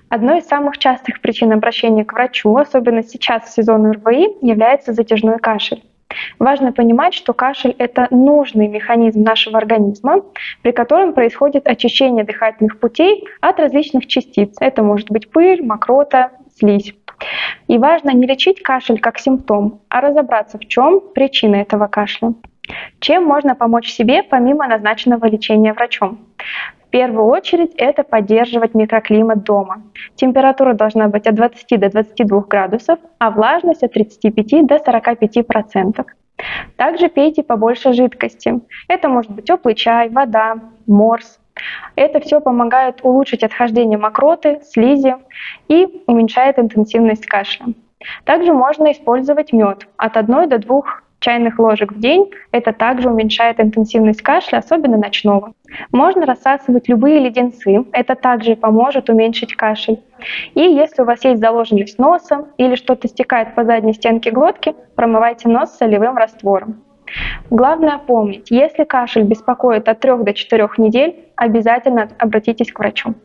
Одной из самых частых причин обращения к врачу, особенно сейчас в сезон ОРВИ, является затяжной кашель. Важно понимать, что кашель– это нужный механизм нашего организма, при котором происходит очищение дыхательных путей от различных частиц. Это может быть пыль, мокрота, слизь. И важно не лечить кашель как симптом, а разобраться, в чем причина этого кашля. Чем можно помочь себе помимо назначенного лечения врачом? В первую очередь это поддерживать микроклимат дома. Температура должна быть от 20 до 22 градусов, а влажность от 35 до 45%. Также пейте побольше жидкости. Это может быть теплый чай, вода, морс. Это все помогает улучшить отхождение мокроты, слизи и уменьшает интенсивность кашля. Также можно использовать мед от 1 до 2 чайных ложек в день. Это также уменьшает интенсивность кашля, особенно ночного. Можно рассасывать любые леденцы. Это также поможет уменьшить кашель. И если у вас есть заложенность носа или что-то стекает по задней стенке глотки, промывайте нос солевым раствором. Главное помнить, если кашель беспокоит от 3 до 4 недель, обязательно обратитесь к врачу.